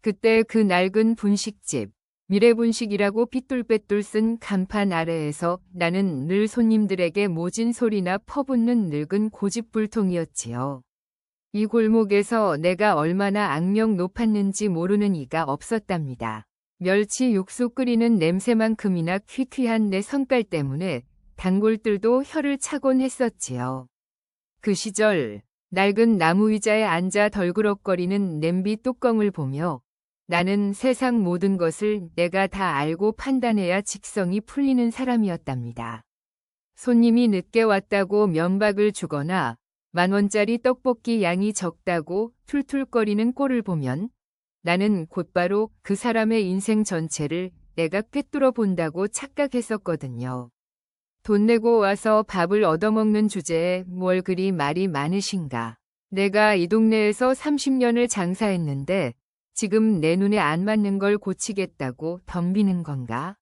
그때 그 낡은 분식집, 미래분식이라고 삐뚤빼뚤 쓴 간판 아래에서 나는 늘 손님들에게 모진 소리나 퍼붓는 늙은 고집불통이었지요. 이 골목에서 내가 얼마나 악명 높았는지 모르는 이가 없었답니다. 멸치 육수 끓이는 냄새만큼이나 퀴퀴한 내 성깔 때문에 단골들도 혀를 차곤 했었지요. 그 시절 낡은 나무 의자에 앉아 덜그럭거리는 냄비 뚜껑을 보며 나는 세상 모든 것을 내가 다 알고 판단해야 직성이 풀리는 사람이었답니다. 손님이 늦게 왔다고 면박을 주거나 10,000원짜리 떡볶이 양이 적다고 툴툴거리는 꼴을 보면 나는 곧바로 그 사람의 인생 전체를 내가 꿰뚫어 본다고 착각했었거든요. 돈 내고 와서 밥을 얻어먹는 주제에 뭘 그리 말이 많으신가. 내가 이 동네에서 30년을 장사했는데 지금 내 눈에 안 맞는 걸 고치겠다고 덤비는 건가?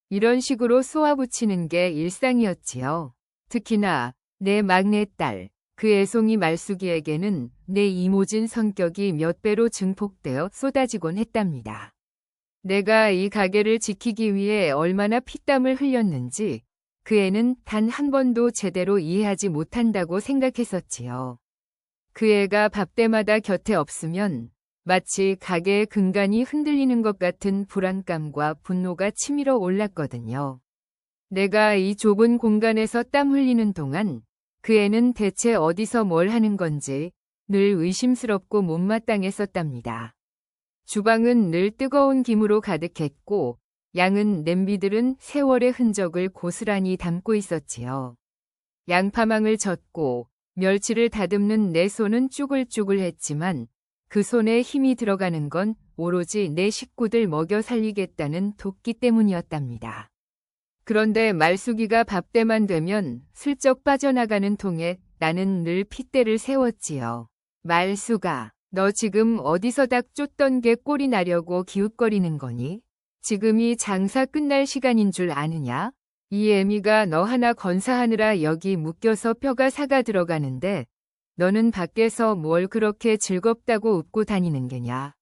이런 식으로 쏘아붙이는 게 일상이었지요. 특히나 내 막내딸, 그 애송이 말숙이에게는 내 이모진 성격이 몇 배로 증폭되어 쏟아지곤 했답니다. 내가 이 가게를 지키기 위해 얼마나 피땀을 흘렸는지 그 애는 단 한 번도 제대로 이해하지 못한다고 생각했었지요. 그 애가 밥 때마다 곁에 없으면 마치 가게의 근간이 흔들리는 것 같은 불안감과 분노가 치밀어 올랐거든요. 내가 이 좁은 공간에서 땀 흘리는 동안 그 애는 대체 어디서 뭘 하는 건지 늘 의심스럽고 못마땅했었답니다. 주방은 늘 뜨거운 김으로 가득했고 양은 냄비들은 세월의 흔적을 고스란히 담고 있었지요. 양파망을 젓고 멸치를 다듬는 내 손은 쭈글쭈글했지만 그 손에 힘이 들어가는 건 오로지 내 식구들 먹여 살리겠다는 도끼 때문이었답니다. 그런데 말숙이가 밥때만 되면 슬쩍 빠져나가는 통에 나는 늘 핏대를 세웠지요. 말숙아, 너 지금 어디서 닭 쫓던 게 꼴이 나려고 기웃거리는 거니? 지금이 장사 끝날 시간인 줄 아느냐? 이 애미가 너 하나 건사하느라 여기 묶여서 뼈가 사가 들어가는데 너는 밖에서 뭘 그렇게 즐겁다고 웃고 다니는 게냐?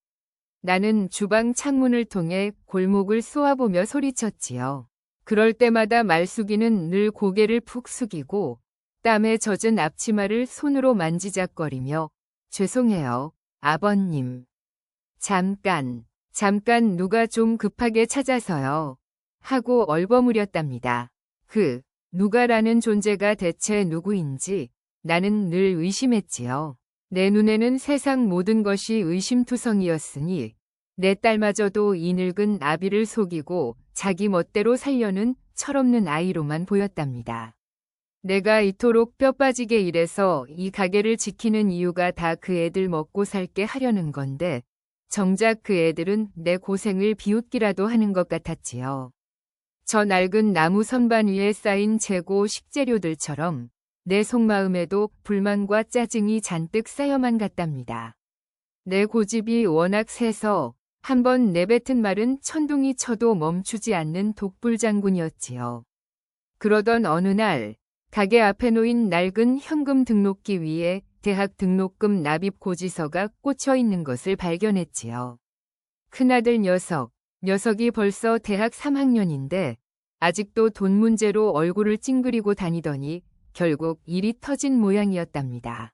나는 주방 창문을 통해 골목을 쏘아보며 소리쳤지요. 그럴 때마다 말숙이는 늘 고개를 푹 숙이고 땀에 젖은 앞치마를 손으로 만지작거리며 죄송해요, 아버님. 잠깐 누가 좀 급하게 찾아서요. 하고 얼버무렸답니다. 그 누가라는 존재가 대체 누구인지 나는 늘 의심했지요. 내 눈에는 세상 모든 것이 의심투성이었으니 내 딸마저도 이 늙은 아비를 속이고 자기 멋대로 살려는 철없는 아이로만 보였답니다. 내가 이토록 뼈 빠지게 일해서 이 가게를 지키는 이유가 다 그 애들 먹고 살게 하려는 건데 정작 그 애들은 내 고생을 비웃기라도 하는 것 같았지요. 저 낡은 나무 선반 위에 쌓인 재고 식재료들처럼 내 속마음에도 불만과 짜증이 잔뜩 쌓여만 갔답니다. 내 고집이 워낙 세서 한번 내뱉은 말은 천둥이 쳐도 멈추지 않는 독불장군이었지요. 그러던 어느 날 가게 앞에 놓인 낡은 현금 등록기 위에 대학 등록금 납입 고지서가 꽂혀 있는 것을 발견했지요. 큰아들 녀석이 벌써 대학 3학년인데 아직도 돈 문제로 얼굴을 찡그리고 다니더니 결국 일이 터진 모양이었답니다.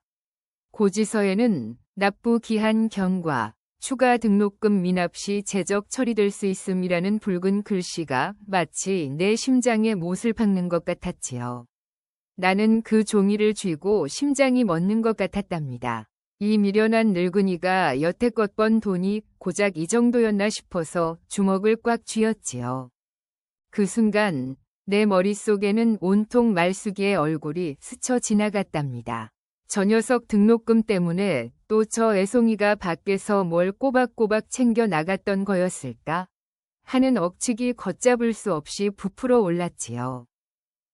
고지서에는 납부 기한 경과, 추가 등록금 미납 시 제적 처리될 수 있음이라는 붉은 글씨가 마치 내 심장에 못을 박는 것 같았지요. 나는 그 종이를 쥐고 심장이 멎는 것 같았답니다. 이 미련한 늙은이가 여태껏 번 돈이 고작 이 정도였나 싶어서 주먹을 꽉 쥐었지요. 그 순간 내 머릿속에는 온통 말숙이의 얼굴이 스쳐 지나갔답니다. 저 녀석 등록금 때문에 또 저 애송이가 밖에서 뭘 꼬박꼬박 챙겨 나갔던 거였을까? 하는 억측이 걷잡을 수 없이 부풀어 올랐지요.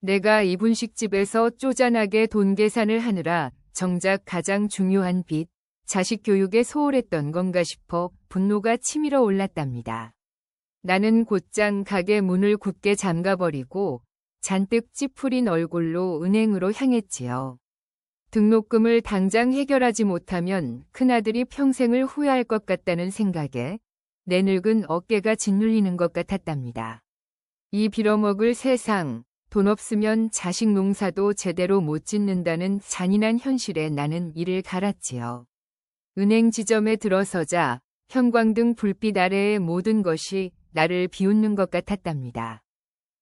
내가 이 분식집에서 쪼잔하게 돈 계산을 하느라 정작 가장 중요한 빚, 자식 교육에 소홀했던 건가 싶어 분노가 치밀어 올랐답니다. 나는 곧장 가게 문을 굳게 잠가버리고 잔뜩 찌푸린 얼굴로 은행으로 향했지요. 등록금을 당장 해결하지 못하면 큰아들이 평생을 후회할 것 같다는 생각에 내 늙은 어깨가 짓눌리는 것 같았답니다. 이 빌어먹을 세상, 돈 없으면 자식 농사도 제대로 못 짓는다는 잔인한 현실에 나는 이를 갈았지요. 은행 지점에 들어서자 형광등 불빛 아래의 모든 것이 나를 비웃는 것 같았답니다.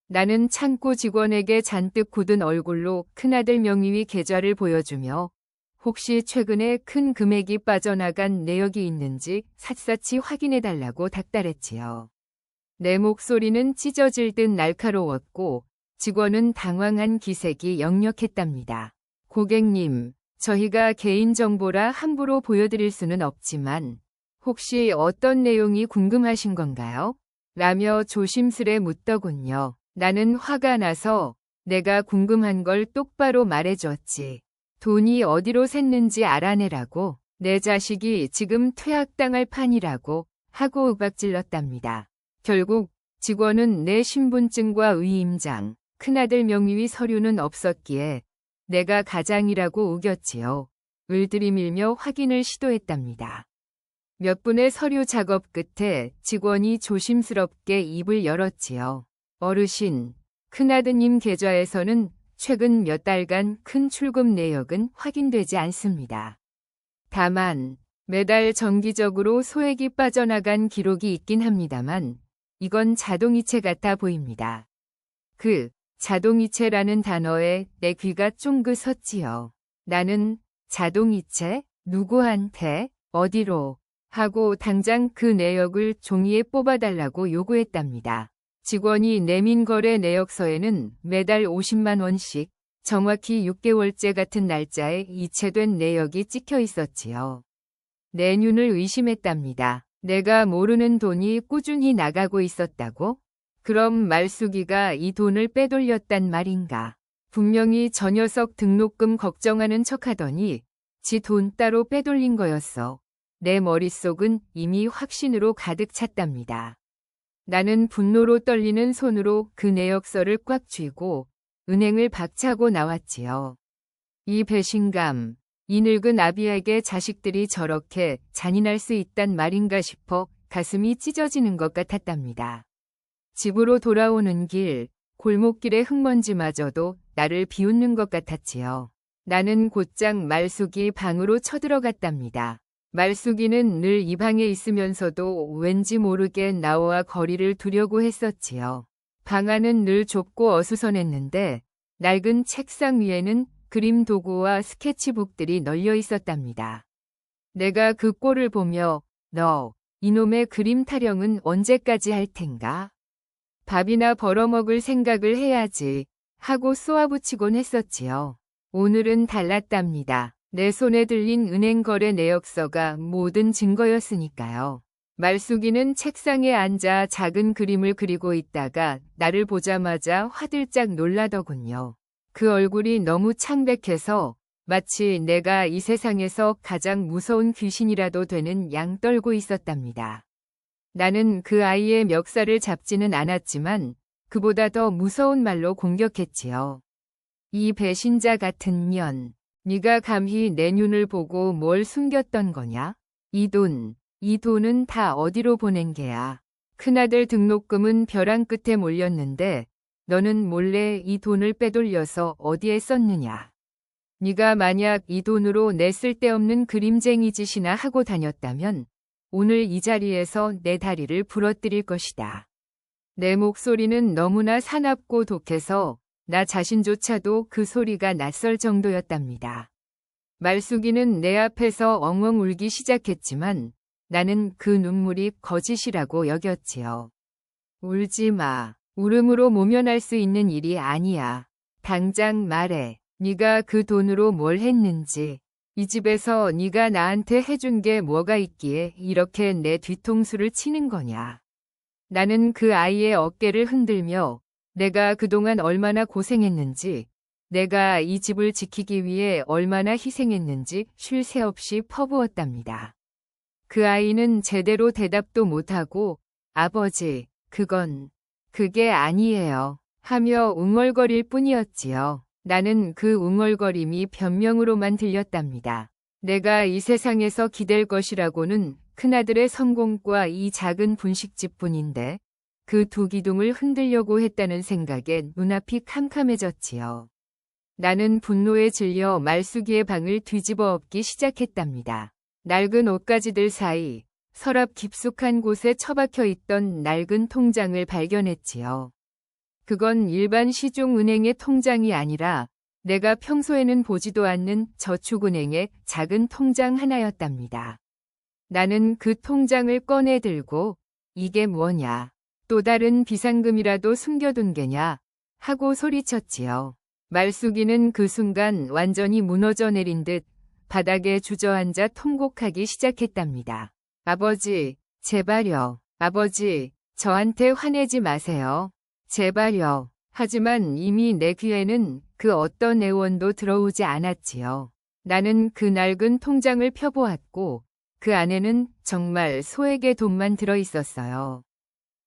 나는 창고 직원에게 잔뜩 굳은 얼굴로 큰아들 명의위 계좌를 보여주며 혹시 최근에 큰 금액이 빠져나간 내역이 있는지 샅샅이 확인해달라고 닥달했지요. 내 목소리는 찢어질 듯 날카로웠고 직원은 당황한 기색이 역력했답니다. 고객님, 저희가 개인정보라 함부로 보여드릴 수는 없지만 혹시 어떤 내용이 궁금하신 건가요? 라며 조심스레 묻더군요. 나는 화가 나서 내가 궁금한 걸 똑바로 말해줬지. 돈이 어디로 샜는지 알아내라고. 내 자식이 지금 퇴학당할 판이라고 하고 윽박질렀답니다. 결국 직원은 내 신분증과 의임장, 큰아들 명의위 서류는 없었기에 내가 가장이라고 우겼지요. 을들이밀며 확인을 시도했답니다. 몇 분의 서류 작업 끝에 직원이 조심스럽게 입을 열었지요. 어르신, 큰아드님 계좌에서는 최근 몇 달간 큰 출금 내역은 확인되지 않습니다. 다만 매달 정기적으로 소액이 빠져나간 기록이 있긴 합니다만 이건 자동이체 같아 보입니다. 그 자동이체라는 단어에 내 귀가 쫑긋 섰지요. 나는 자동이체? 누구한테? 어디로? 하고 당장 그 내역을 종이에 뽑아달라고 요구했답니다. 직원이 내민 거래 내역서에는 매달 50만 원씩 정확히 6개월째 같은 날짜에 이체된 내역이 찍혀 있었지요. 내 눈을 의심했답니다. 내가 모르는 돈이 꾸준히 나가고 있었다고? 그럼 말숙이가 이 돈을 빼돌렸단 말인가? 분명히 저 녀석 등록금 걱정하는 척하더니 지 돈 따로 빼돌린 거였어. 내 머릿속은 이미 확신으로 가득 찼답니다. 나는 분노로 떨리는 손으로 그 내역서를 꽉 쥐고 은행을 박차고 나왔지요. 이 배신감, 이 늙은 아비에게 자식들이 저렇게 잔인할 수 있단 말인가 싶어 가슴이 찢어지는 것 같았답니다. 집으로 돌아오는 길, 골목길의 흙먼지마저도 나를 비웃는 것 같았지요. 나는 곧장 말숙이 방으로 쳐들어갔답니다. 말숙이는 늘 이 방에 있으면서도 왠지 모르게 나와 거리를 두려고 했었지요. 방 안은 늘 좁고 어수선했는데 낡은 책상 위에는 그림 도구와 스케치북들이 널려 있었답니다. 내가 그 꼴을 보며 너, 이놈의 그림 타령은 언제까지 할 텐가? 밥이나 벌어먹을 생각을 해야지 하고 쏘아붙이곤 했었지요. 오늘은 달랐답니다. 내 손에 들린 은행 거래 내역서가 모든 증거였으니까요. 말숙이는 책상에 앉아 작은 그림을 그리고 있다가 나를 보자마자 화들짝 놀라더군요. 그 얼굴이 너무 창백해서 마치 내가 이 세상에서 가장 무서운 귀신이라도 되는 양 떨고 있었답니다. 나는 그 아이의 멱살을 잡지는 않았지만 그보다 더 무서운 말로 공격했지요. 이 배신자 같은 년. 네가 감히 내 눈을 보고 뭘 숨겼던 거냐? 이 돈은 다 어디로 보낸 게야? 큰아들 등록금은 벼랑 끝에 몰렸는데 너는 몰래 이 돈을 빼돌려서 어디에 썼느냐? 네가 만약 이 돈으로 내 쓸데없는 그림쟁이 짓이나 하고 다녔다면 오늘 이 자리에서 내 다리를 부러뜨릴 것이다. 내 목소리는 너무나 사납고 독해서 나 자신조차도 그 소리가 낯설 정도였답니다. 말숙이는 내 앞에서 엉엉 울기 시작했지만 나는 그 눈물이 거짓이라고 여겼지요. 울지 마. 울음으로 모면할 수 있는 일이 아니야. 당장 말해. 네가 그 돈으로 뭘 했는지. 이 집에서 네가 나한테 해준 게 뭐가 있기에 이렇게 내 뒤통수를 치는 거냐. 나는 그 아이의 어깨를 흔들며 내가 그동안 얼마나 고생했는지, 내가 이 집을 지키기 위해 얼마나 희생했는지 쉴 새 없이 퍼부었답니다. 그 아이는 제대로 대답도 못하고 아버지, 그게 아니에요 하며 웅얼거릴 뿐이었지요. 나는 그 웅얼거림이 변명으로만 들렸답니다. 내가 이 세상에서 기댈 것이라고는 큰아들의 성공과 이 작은 분식집뿐인데 그 두 기둥을 흔들려고 했다는 생각에 눈앞이 캄캄해졌지요. 나는 분노에 질려 말숙이의 방을 뒤집어 엎기 시작했답니다. 낡은 옷가지들 사이 서랍 깊숙한 곳에 처박혀 있던 낡은 통장을 발견했지요. 그건 일반 시중은행의 통장이 아니라 내가 평소에는 보지도 않는 저축은행의 작은 통장 하나였답니다. 나는 그 통장을 꺼내 들고 이게 뭐냐, 또 다른 비상금이라도 숨겨둔 게냐 하고 소리쳤지요. 말숙이는 그 순간 완전히 무너져 내린 듯 바닥에 주저앉아 통곡하기 시작했답니다. 아버지, 제발요. 아버지, 저한테 화내지 마세요. 제발요. 하지만 이미 내 귀에는 그 어떤 애원도 들어오지 않았지요. 나는 그 낡은 통장을 펴보았고 그 안에는 정말 소액의 돈만 들어있었어요.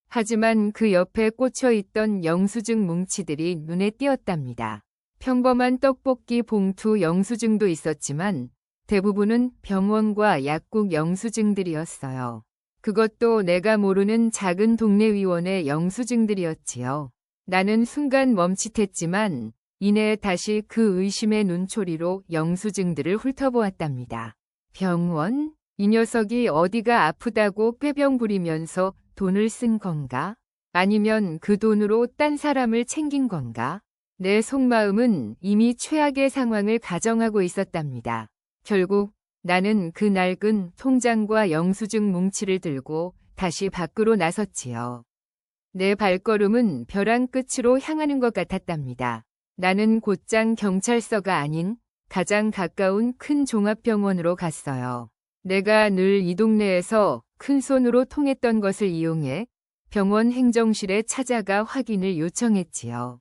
하지만 그 옆에 꽂혀있던 영수증 뭉치들이 눈에 띄었답니다. 평범한 떡볶이 봉투 영수증도 있었지만 대부분은 병원과 약국 영수증들이었어요. 그것도 내가 모르는 작은 동네 위원의 영수증들이었지요. 나는 순간 멈칫했지만 이내 다시 그 의심의 눈초리로 영수증들을 훑어보았답니다. 병원? 이 녀석이 어디가 아프다고 꾀병 부리면서 돈을 쓴 건가? 아니면 그 돈으로 딴 사람을 챙긴 건가? 내 속마음은 이미 최악의 상황을 가정하고 있었답니다. 결국 나는 그 낡은 통장과 영수증 뭉치를 들고 다시 밖으로 나섰지요. 내 발걸음은 벼랑 끝으로 향하는 것 같았답니다. 나는 곧장 경찰서가 아닌 가장 가까운 큰 종합병원으로 갔어요. 내가 늘 이 동네에서 큰손으로 통했던 것을 이용해 병원 행정실에 찾아가 확인을 요청했지요.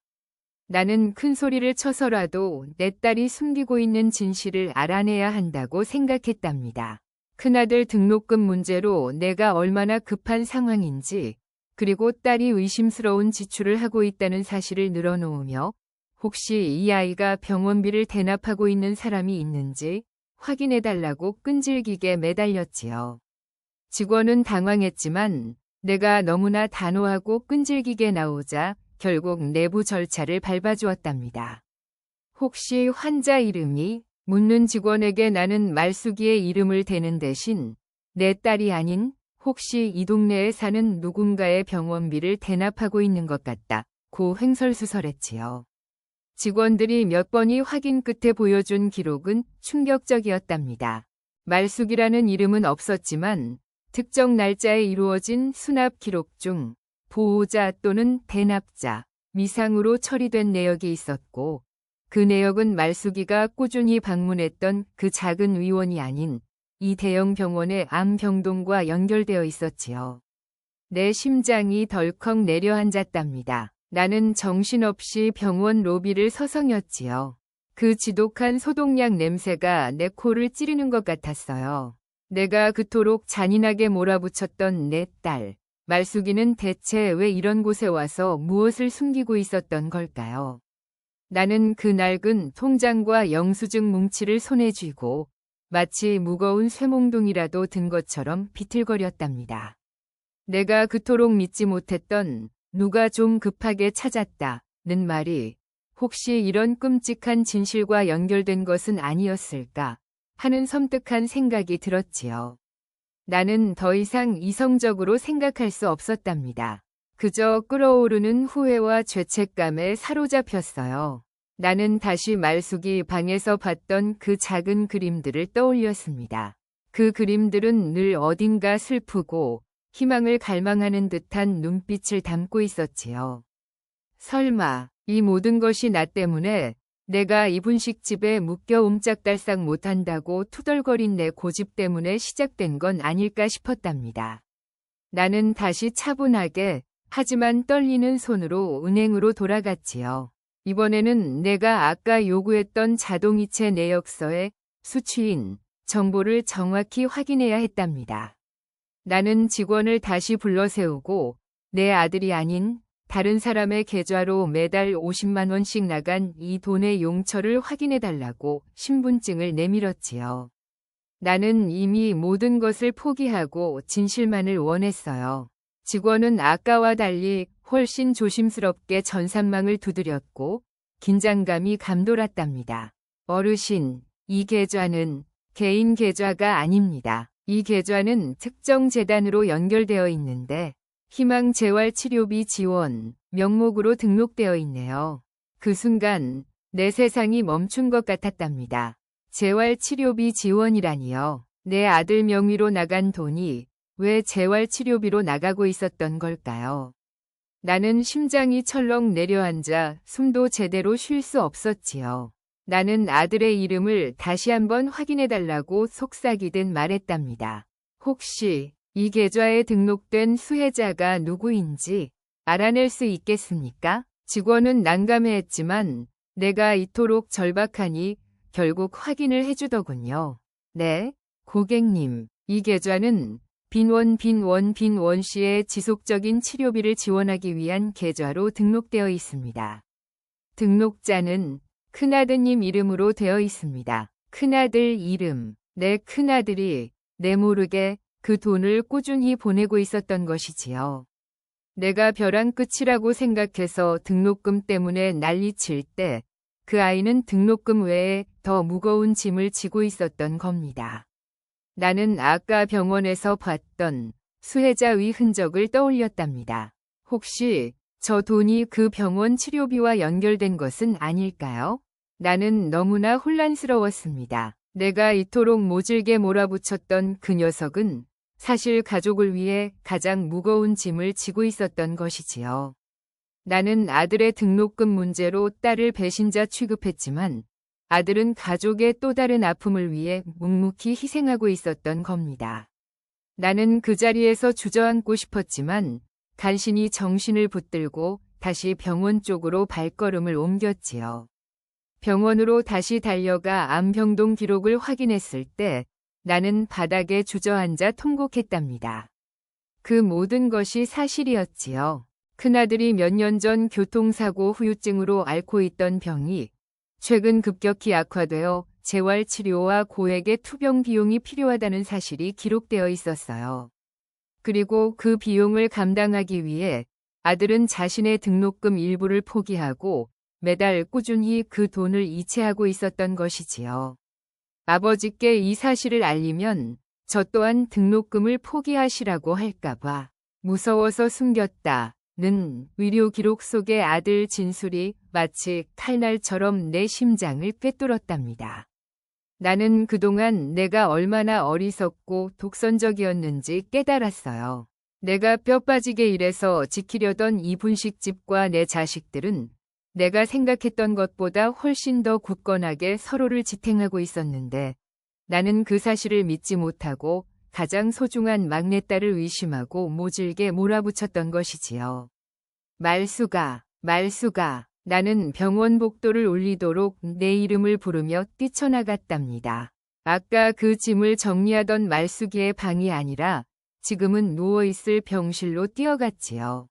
나는 큰 소리를 쳐서라도 내 딸이 숨기고 있는 진실을 알아내야 한다고 생각했답니다. 큰아들 등록금 문제로 내가 얼마나 급한 상황인지, 그리고 딸이 의심스러운 지출을 하고 있다는 사실을 늘어놓으며 혹시 이 아이가 병원비를 대납하고 있는 사람이 있는지 확인해달라고 끈질기게 매달렸지요. 직원은 당황했지만 내가 너무나 단호하고 끈질기게 나오자 결국 내부 절차를 밟아주었답니다. 혹시 환자 이름이? 묻는 직원에게 나는 말숙이의 이름을 대는 대신 내 딸이 아닌 혹시 이 동네에 사는 누군가의 병원비를 대납하고 있는 것 같다고 횡설수설했지요. 직원들이 몇 번이 확인 끝에 보여준 기록은 충격적이었답니다. 말숙이라는 이름은 없었지만 특정 날짜에 이루어진 수납 기록 중 보호자 또는 대납자, 미상으로 처리된 내역이 있었고 그 내역은 말숙이가 꾸준히 방문했던 그 작은 의원이 아닌 이 대형 병원의 암병동과 연결되어 있었지요. 내 심장이 덜컥 내려앉았답니다. 나는 정신없이 병원 로비를 서성였지요. 그 지독한 소독약 냄새가 내 코를 찌르는 것 같았어요. 내가 그토록 잔인하게 몰아붙였던 내 딸, 말숙이는 대체 왜 이런 곳에 와서 무엇을 숨기고 있었던 걸까요? 나는 그 낡은 통장과 영수증 뭉치를 손에 쥐고 마치 무거운 쇠몽둥이라도 든 것처럼 비틀거렸답니다. 내가 그토록 믿지 못했던 누가 좀 급하게 찾았다는 말이 혹시 이런 끔찍한 진실과 연결된 것은 아니었을까 하는 섬뜩한 생각이 들었지요. 나는 더 이상 이성적으로 생각할 수 없었답니다. 그저 끓어오르는 후회와 죄책감에 사로잡혔어요. 나는 다시 말숙이 방에서 봤던 그 작은 그림들을 떠올렸습니다. 그 그림들은 늘 어딘가 슬프고 희망을 갈망하는 듯한 눈빛을 담고 있었지요. 설마 이 모든 것이 나 때문에 내가 이 분식집에 묶여 옴짝달싹 못한다고 투덜거린 내 고집 때문에 시작된 건 아닐까 싶었답니다. 나는 다시 차분하게 하지만 떨리는 손으로 은행으로 돌아갔지요. 이번에는 내가 아까 요구했던 자동이체 내역서의 수취인 정보를 정확히 확인해야 했답니다. 나는 직원을 다시 불러세우고 내 아들이 아닌 다른 사람의 계좌로 매달 50만 원씩 나간 이 돈의 용처를 확인해달라고 신분증을 내밀었지요. 나는 이미 모든 것을 포기하고 진실만을 원했어요. 직원은 아까와 달리 훨씬 조심스럽게 전산망을 두드렸고 긴장감이 감돌았답니다. 어르신, 이 계좌는 개인 계좌가 아닙니다. 이 계좌는 특정 재단으로 연결되어 있는데 희망재활치료비 지원 명목으로 등록되어 있네요. 그 순간 내 세상이 멈춘 것 같았답니다. 재활치료비 지원이라니요. 내 아들 명의로 나간 돈이 왜 재활치료비로 나가고 있었던 걸까요? 나는 심장이 철렁 내려앉아 숨도 제대로 쉴 수 없었지요. 나는 아들의 이름을 다시 한번 확인해달라고 속삭이듯 말했답니다. 혹시 이 계좌에 등록된 수혜자가 누구인지 알아낼 수 있겠습니까? 직원은 난감해했지만 내가 이토록 절박하니 결국 확인을 해주더군요. 네, 고객님, 이 계좌는 빈원 씨의 지속적인 치료비를 지원하기 위한 계좌로 등록되어 있습니다. 등록자는 큰아드님 이름으로 되어 있습니다. 큰아들 이름. 내 큰아들이 내 모르게 그 돈을 꾸준히 보내고 있었던 것이지요. 내가 벼랑 끝이라고 생각해서 등록금 때문에 난리칠 때 그 아이는 등록금 외에 더 무거운 짐을 지고 있었던 겁니다. 나는 아까 병원에서 봤던 수혜자의 흔적을 떠올렸답니다. 혹시 저 돈이 그 병원 치료비와 연결된 것은 아닐까요? 나는 너무나 혼란스러웠습니다. 내가 이토록 모질게 몰아붙였던 그 녀석은 사실 가족을 위해 가장 무거운 짐을 지고 있었던 것이지요. 나는 아들의 등록금 문제로 딸을 배신자 취급했지만 아들은 가족의 또 다른 아픔을 위해 묵묵히 희생하고 있었던 겁니다. 나는 그 자리에서 주저앉고 싶었지만 간신히 정신을 붙들고 다시 병원 쪽으로 발걸음을 옮겼지요. 병원으로 다시 달려가 암병동 기록을 확인했을 때 나는 바닥에 주저앉아 통곡했답니다. 그 모든 것이 사실이었지요. 큰아들이 몇 년 전 교통사고 후유증으로 앓고 있던 병이 최근 급격히 악화되어 재활치료와 고액의 투병 비용이 필요하다는 사실이 기록되어 있었어요. 그리고 그 비용을 감당하기 위해 아들은 자신의 등록금 일부를 포기하고 매달 꾸준히 그 돈을 이체하고 있었던 것이지요. 아버지께 이 사실을 알리면 저 또한 등록금을 포기하시라고 할까봐 무서워서 숨겼다. 는 의료 기록 속의 아들 진술이 마치 칼날처럼 내 심장을 꿰뚫었답니다. 나는 그동안 내가 얼마나 어리석고 독선적이었는지 깨달았어요. 내가 뼈 빠지게 일해서 지키려던 이 분식집과 내 자식들은 내가 생각했던 것보다 훨씬 더 굳건하게 서로를 지탱하고 있었는데 나는 그 사실을 믿지 못하고 가장 소중한 막내딸을 의심하고 모질게 몰아붙였던 것이지요. 말수가. 나는 병원 복도를 울리도록 내 이름을 부르며 뛰쳐나갔답니다. 아까 그 짐을 정리하던 말수기의 방이 아니라 지금은 누워있을 병실로 뛰어갔지요.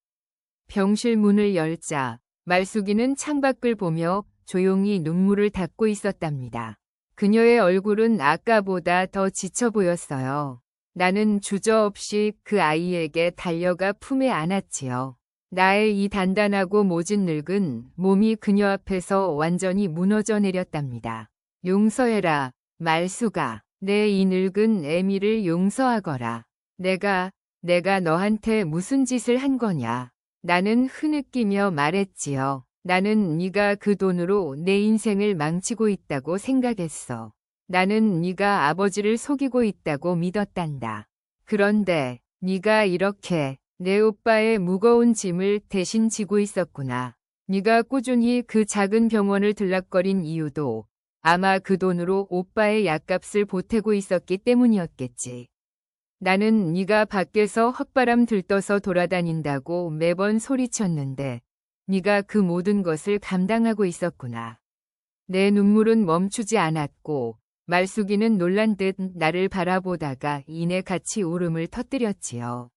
병실 문을 열자 말수기는 창밖을 보며 조용히 눈물을 닦고 있었답니다. 그녀의 얼굴은 아까보다 더 지쳐 보였어요. 나는 주저없이 그 아이에게 달려가 품에 안았지요. 나의 이 단단하고 모진 늙은 몸이 그녀 앞에서 완전히 무너져 내렸답니다. 용서해라, 말수가. 내 이 늙은 애미를 용서하거라. 내가 너한테 무슨 짓을 한 거냐. 나는 흐느끼며 말했지요. 나는 네가 그 돈으로 내 인생을 망치고 있다고 생각했어. 나는 네가 아버지를 속이고 있다고 믿었단다. 그런데 네가 이렇게 내 오빠의 무거운 짐을 대신 지고 있었구나. 네가 꾸준히 그 작은 병원을 들락거린 이유도 아마 그 돈으로 오빠의 약값을 보태고 있었기 때문이었겠지. 나는 네가 밖에서 헛바람 들떠서 돌아다닌다고 매번 소리쳤는데 네가 그 모든 것을 감당하고 있었구나. 내 눈물은 멈추지 않았고 말수기는 놀란 듯 나를 바라보다가 이내 같이 울음을 터뜨렸지요.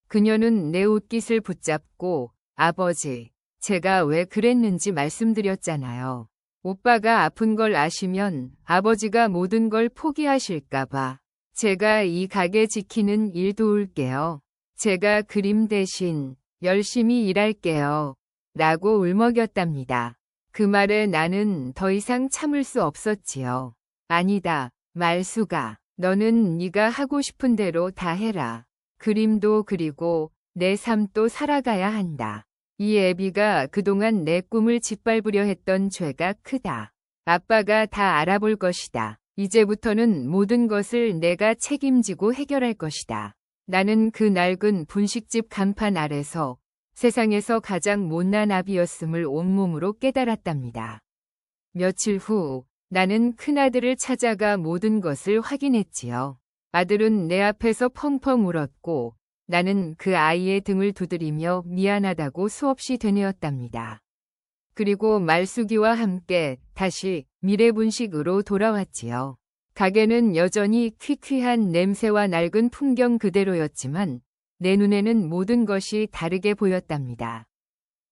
그녀는 내 옷깃을 붙잡고 아버지, 제가 왜 그랬는지 말씀드렸잖아요. 오빠가 아픈 걸 아시면 아버지가 모든 걸 포기하실까봐. 제가 이 가게 지키는 일 도울게요. 제가 그림 대신 열심히 일할게요. 라고 울먹였답니다. 그 말에 나는 더 이상 참을 수 없었지요. 아니다, 말수가. 너는 네가 하고 싶은 대로 다 해라. 그림도 그리고 내 삶도 살아가야 한다. 이 애비가 그동안 내 꿈을 짓밟으려 했던 죄가 크다. 아빠가 다 알아볼 것이다. 이제부터는 모든 것을 내가 책임지고 해결할 것이다. 나는 그 낡은 분식집 간판 아래서 세상에서 가장 못난 아비였음을 온몸으로 깨달았답니다. 며칠 후 나는 큰아들을 찾아가 모든 것을 확인했지요. 아들은 내 앞에서 펑펑 울었고 나는 그 아이의 등을 두드리며 미안하다고 수없이 되뇌었답니다. 그리고 말숙이와 함께 다시 미래분식으로 돌아왔지요. 가게는 여전히 퀴퀴한 냄새와 낡은 풍경 그대로였지만 내 눈에는 모든 것이 다르게 보였답니다.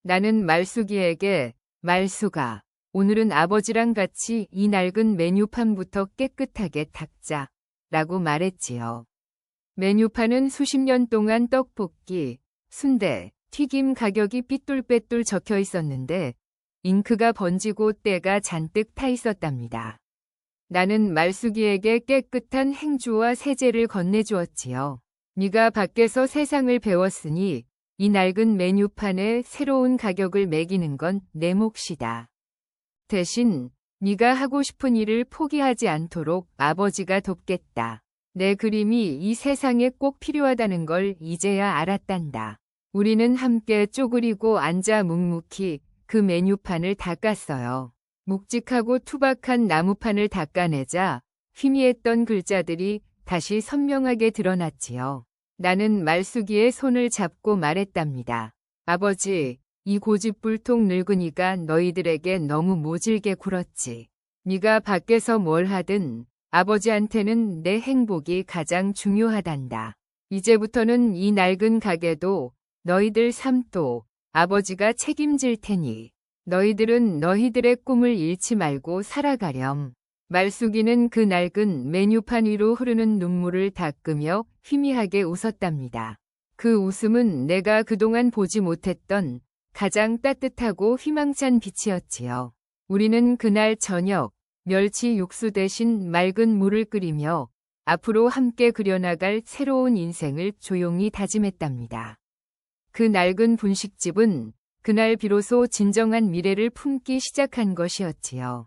나는 말숙이에게 말숙아, 오늘은 아버지랑 같이 이 낡은 메뉴판부터 깨끗하게 닦자 라고 말했지요. 메뉴판은 수십 년 동안 떡볶이, 순대, 튀김 가격이 삐뚤빼뚤 적혀 있었는데 잉크가 번지고 때가 잔뜩 타 있었답니다. 나는 말숙이에게 깨끗한 행주와 세제를 건네주었지요. 네가 밖에서 세상을 배웠으니 이 낡은 메뉴판에 새로운 가격을 매기는 건 내 몫이다. 대신 네가 하고 싶은 일을 포기하지 않도록 아버지가 돕겠다. 내 그림이 이 세상에 꼭 필요하다는 걸 이제야 알았단다. 우리는 함께 쪼그리고 앉아 묵묵히 그 메뉴판을 닦았어요. 묵직하고 투박한 나무판을 닦아내자 희미했던 글자들이 다시 선명하게 드러났지요. 나는 말숙이의 손을 잡고 말했답니다. 아버지, 이 고집불통 늙은이가 너희들에게 너무 모질게 굴었지. 네가 밖에서 뭘 하든 아버지한테는 내 행복이 가장 중요하단다. 이제부터는 이 낡은 가게도 너희들 삶도 아버지가 책임질 테니 너희들은 너희들의 꿈을 잃지 말고 살아가렴. 말숙이는 그 낡은 메뉴판 위로 흐르는 눈물을 닦으며 희미하게 웃었답니다. 그 웃음은 내가 그동안 보지 못했던 가장 따뜻하고 희망찬 빛이었지요. 우리는 그날 저녁 멸치 육수 대신 맑은 물을 끓이며 앞으로 함께 그려나갈 새로운 인생을 조용히 다짐했답니다. 그 낡은 분식집은 그날 비로소 진정한 미래를 품기 시작한 것이었지요.